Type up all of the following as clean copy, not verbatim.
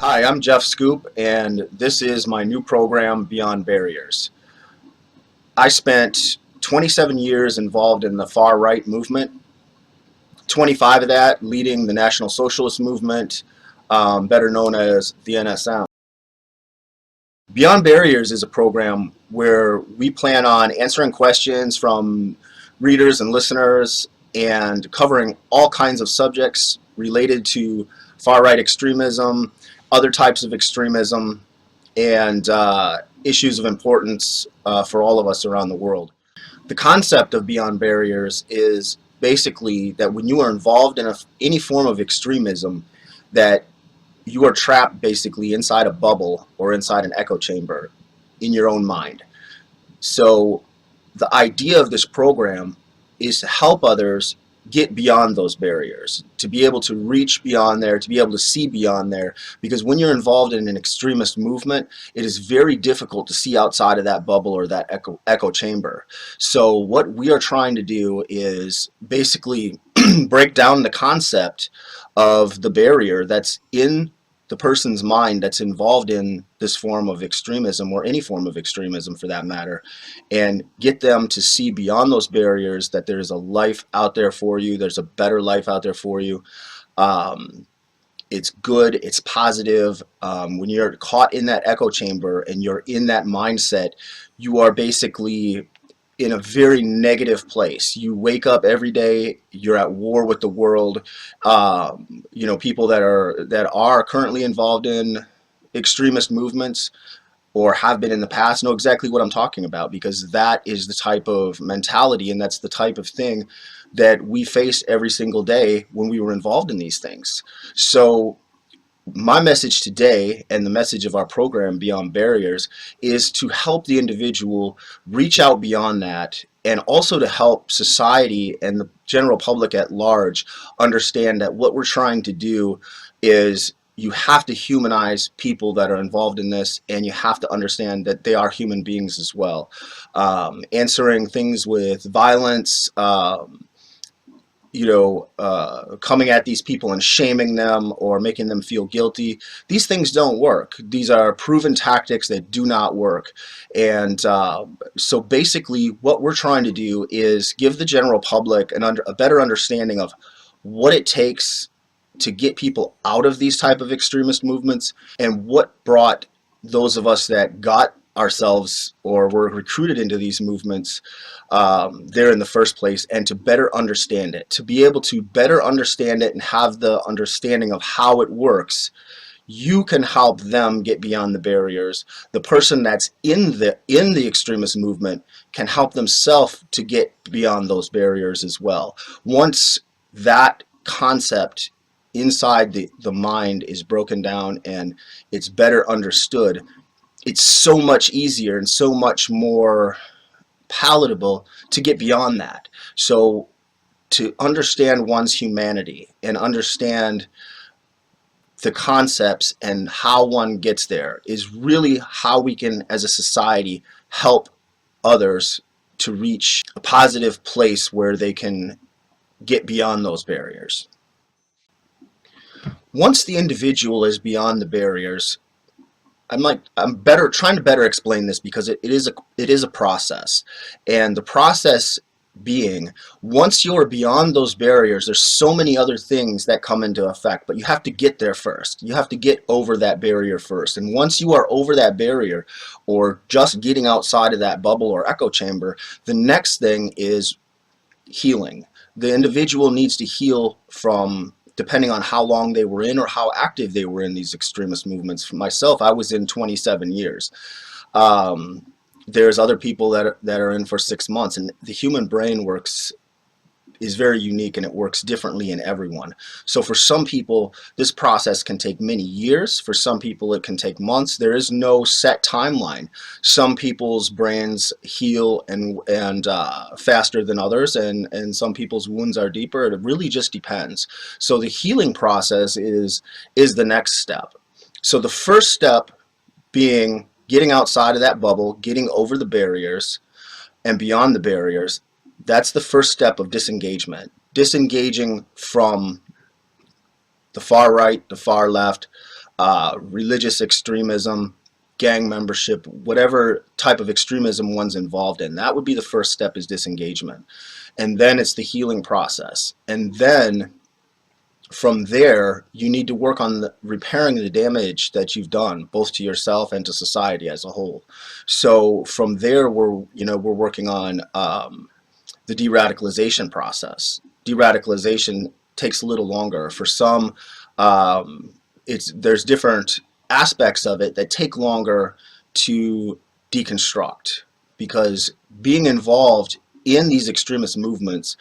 Hi, I'm Jeff Schoep, and this is my new program, Beyond Barriers. I spent 27 years involved in the far right movement, 25 of that leading the National Socialist Movement, better known as the NSM. Beyond Barriers is a program where we plan on answering questions from readers and listeners and covering all kinds of subjects related to far-right extremism, other types of extremism, and issues of importance for all of us around the world. The concept of Beyond Barriers is basically that when you are involved in any form of extremism, that you are trapped basically inside a bubble or inside an echo chamber in your own mind. So the idea of this program is to help others get beyond those barriers, to be able to reach beyond there, to be able to see beyond there, because when you're involved in an extremist movement, it is very difficult to see outside of that bubble or that echo chamber. So what we are trying to do is basically break down the concept of the barrier that's in the person's mind that's involved in this form of extremism, or any form of extremism for that matter, and get them to see beyond those barriers that there's a life out there for you, there's a better life out there for you. It's good, it's positive. When you're caught in that echo chamber and you're in that mindset, you are basically in a very negative place. You wake up every day, you're at war with the world. People that are currently involved in extremist movements or have been in the past know exactly what I'm talking about, because that is the type of mentality and that's the type of thing that we face every single day when we were involved in these things. So my message today, and the message of our program Beyond Barriers, is to help the individual reach out beyond that, and also to help society and the general public at large understand that what we're trying to do is you have to humanize people that are involved in this, and you have to understand that they are human beings as well. Answering things with violence, coming at these people and shaming them or making them feel guilty. These things don't work. These are proven tactics that do not work. And so basically what we're trying to do is give the general public a better understanding of what it takes to get people out of these type of extremist movements, and what brought those of us that got ourselves or were recruited into these movements there in the first place, and to better understand it, to be able to better understand it and have the understanding of how it works. You can help them get beyond the barriers. The person that's in the extremist movement can help themselves to get beyond those barriers as well. Once that concept inside the mind is broken down and it's better understood, it's so much easier and so much more palatable to get beyond that. So to understand one's humanity and understand the concepts and how one gets there is really how we can, as a society, help others to reach a positive place where they can get beyond those barriers. Once the individual is beyond the barriers, I'm trying to better explain this, because it is a process, and the process being, once you're beyond those barriers, there's so many other things that come into effect, but you have to get there first. You have to get over that barrier first, and once you are over that barrier, or just getting outside of that bubble or echo chamber, the next thing is healing. The individual needs to heal from, depending on how long they were in or how active they were in these extremist movements. For myself, I was in 27 years. There's other people that are in for 6 months, and the human brain is very unique, and it works differently in everyone. So for some people, this process can take many years. For some people, it can take months. There is no set timeline. Some people's brains heal and faster than others, and some people's wounds are deeper. It really just depends. So the healing process is the next step. So the first step being getting outside of that bubble, getting over the barriers and beyond the barriers. That's the first step of disengagement. Disengaging from the far right, the far left, religious extremism, gang membership, whatever type of extremism one's involved in. That would be the first step, is disengagement. And then it's the healing process. And then from there, you need to work on repairing the damage that you've done, both to yourself and to society as a whole. So from there, we're working on the de-radicalization process. De-radicalization takes a little longer. For some, there's different aspects of it that take longer to deconstruct, because being involved in these extremist movements,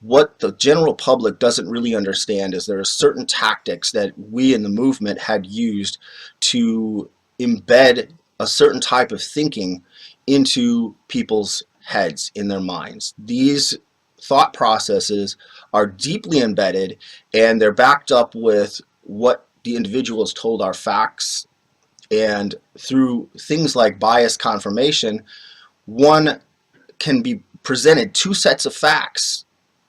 what the general public doesn't really understand is there are certain tactics that we in the movement had used to embed a certain type of thinking into people's heads, in their minds. These thought processes are deeply embedded, and they're backed up with what the individual is told are facts. And through things like bias confirmation, one can be presented two sets of facts,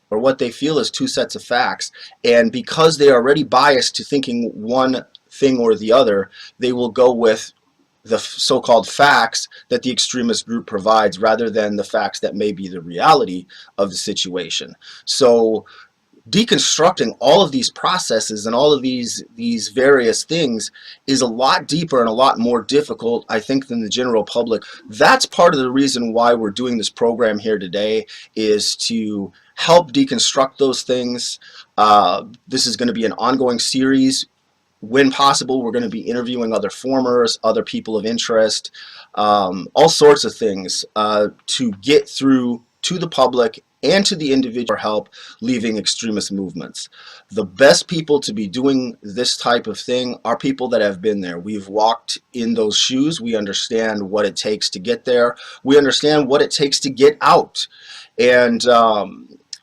or what they feel is two sets of facts, and because they're already biased to thinking one thing or the other, they will go with the so-called facts that the extremist group provides, rather than the facts that may be the reality of the situation. So deconstructing all of these processes and all of these various things is a lot deeper and a lot more difficult, I think, than the general public. That's part of the reason why we're doing this program here today, is to help deconstruct those things. This is going to be an ongoing series. When possible, we're going to be interviewing other formers, other people of interest, all sorts of things to get through to the public and to the individual help leaving extremist movements. The best people to be doing this type of thing are people that have been there. We've walked in those shoes. We understand what it takes to get there. We understand what it takes to get out. And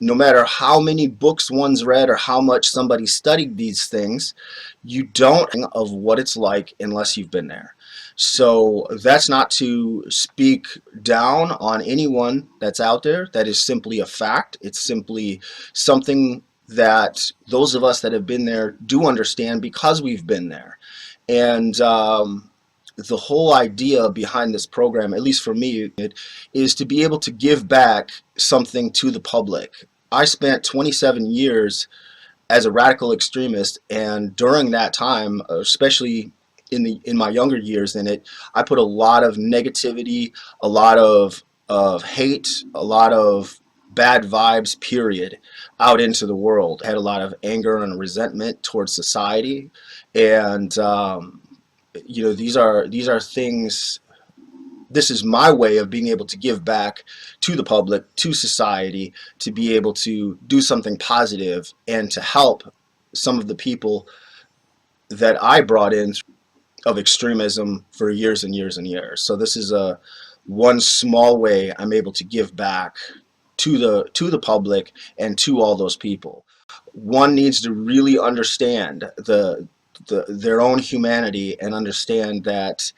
no matter how many books one's read or how much somebody studied these things, you don't know of what it's like unless you've been there. So that's not to speak down on anyone that's out there. That is simply a fact. It's simply something that those of us that have been there do understand, because we've been there. And the whole idea behind this program, at least for me, is to be able to give back something to the public. I spent 27 years as a radical extremist, and during that time, especially in my younger years in it, I put a lot of negativity, a lot of hate, a lot of bad vibes, period, out into the world. I had a lot of anger and resentment towards society, and these are things. This is my way of being able to give back to the public, to society, to be able to do something positive and to help some of the people that I brought in of extremism for years and years and years. So this is one small way I'm able to give back to the public and to all those people. One needs to really understand their own humanity and understand that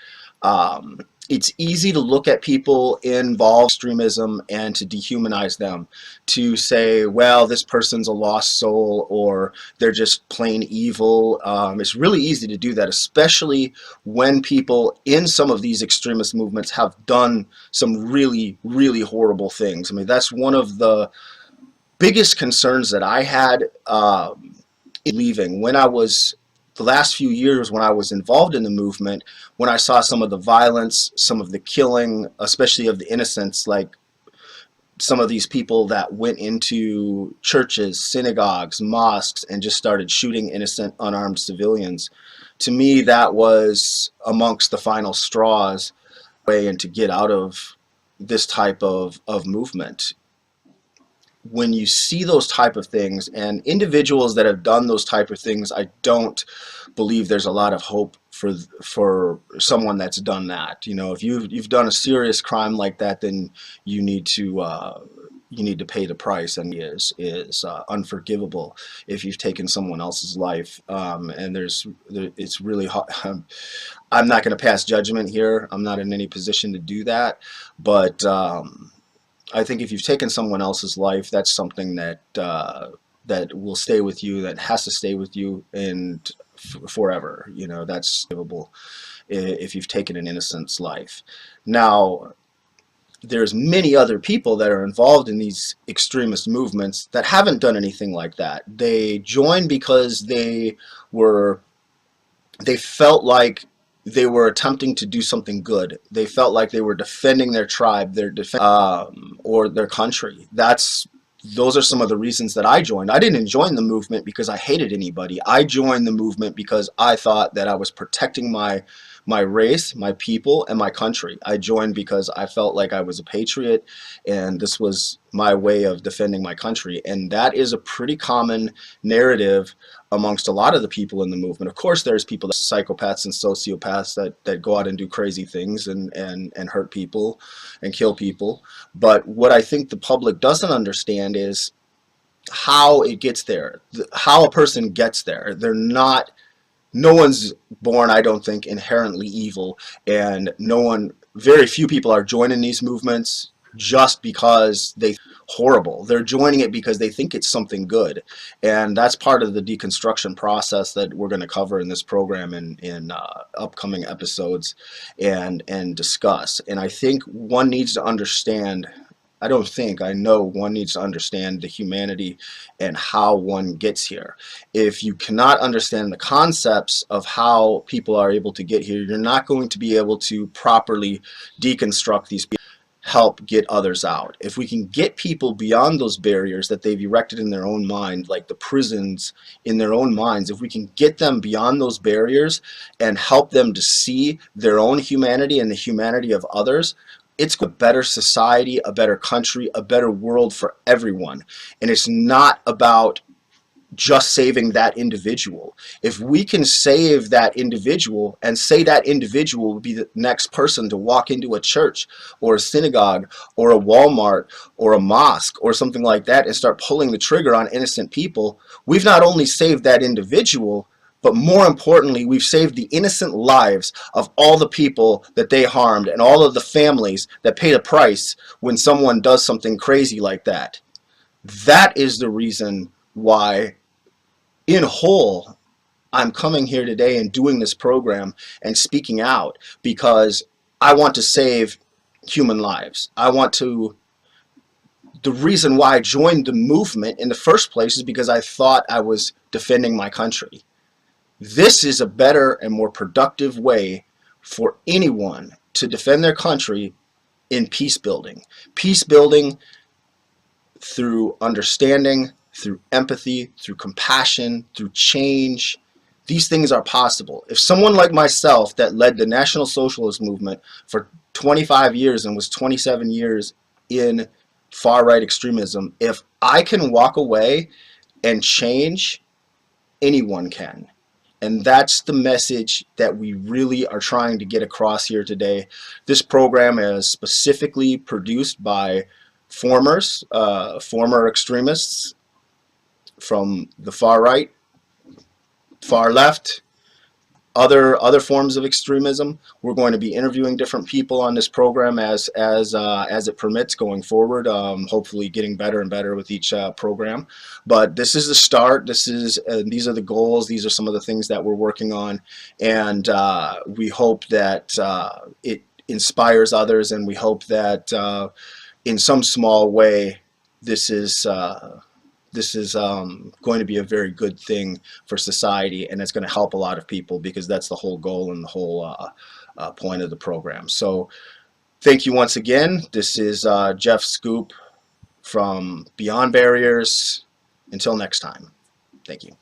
it's easy to look at people involved in extremism and to dehumanize them, to say, well, this person's a lost soul, or they're just plain evil. It's really easy to do that, especially when people in some of these extremist movements have done some really, really horrible things. I mean, that's one of the biggest concerns that I had leaving. When I was the last few years, when I was involved in the movement, when I saw some of the violence, some of the killing, especially of the innocents, like some of these people that went into churches, synagogues, mosques, and just started shooting innocent, unarmed civilians, to me, that was amongst the final straws and to get out of this type of movement. When you see those type of things and individuals that have done those type of things, I don't believe there's a lot of hope for someone that's done that. You know, if you've done a serious crime like that, then you need to pay the price, and is unforgivable if you've taken someone else's life. And it's really hard. I'm not going to pass judgment here. I'm not in any position to do that, but I think if you've taken someone else's life, that's something that that will stay with you, that has to stay with you, and forever. You know, that's forgivable if you've taken an innocent's life. Now, there's many other people that are involved in these extremist movements that haven't done anything like that. They joined because they felt like they were attempting to do something good. They felt like they were defending their tribe, or their country. Those are some of the reasons that I joined. I didn't join the movement because I hated anybody. I joined the movement because I thought that I was protecting my race, my people, and my country. I joined because I felt like I was a patriot, and this was my way of defending my country. And that is a pretty common narrative amongst a lot of the people in the movement. Of course, there's people, psychopaths and sociopaths, that go out and do crazy things and hurt people and kill people. But what I think the public doesn't understand is how it gets there, how a person gets there. No one's born, I don't think, inherently evil, and very few people are joining these movements just because they're horrible. They're joining it because they think it's something good, and that's part of the deconstruction process that we're going to cover in this program in upcoming episodes and discuss. And I think one needs to understand, I know one needs to understand the humanity and how one gets here. If you cannot understand the concepts of how people are able to get here, you're not going to be able to properly deconstruct these people, help get others out. If we can get people beyond those barriers that they've erected in their own mind, like the prisons in their own minds, if we can get them beyond those barriers and help them to see their own humanity and the humanity of others, it's a better society, a better country, a better world for everyone. And it's not about just saving that individual. If we can save that individual and say that individual will be the next person to walk into a church or a synagogue or a Walmart or a mosque or something like that and start pulling the trigger on innocent people, we've not only saved that individual, but more importantly, we've saved the innocent lives of all the people that they harmed and all of the families that pay the price when someone does something crazy like that. That is the reason why, in whole, I'm coming here today and doing this program and speaking out, because I want to save human lives. The reason why I joined the movement in the first place is because I thought I was defending my country. This is a better and more productive way for anyone to defend their country in peace building. Peace building through understanding, through empathy, through compassion, through change. These things are possible. If someone like myself that led the National Socialist movement for 25 years and was 27 years in far-right extremism, if I can walk away and change, anyone can. And that's the message that we really are trying to get across here today. This program is specifically produced by former extremists from the far right, far left, other forms of extremism. We're going to be interviewing different people on this program as it permits going forward, hopefully getting better and better with each program. But this is the start. These are the goals. These are some of the things that we're working on, and we hope that it inspires others, and we hope that in some small way this is going to be a very good thing for society, and it's going to help a lot of people, because that's the whole goal and the whole point of the program. So thank you once again. This is Jeff Schoep from Beyond Barriers. Until next time, thank you.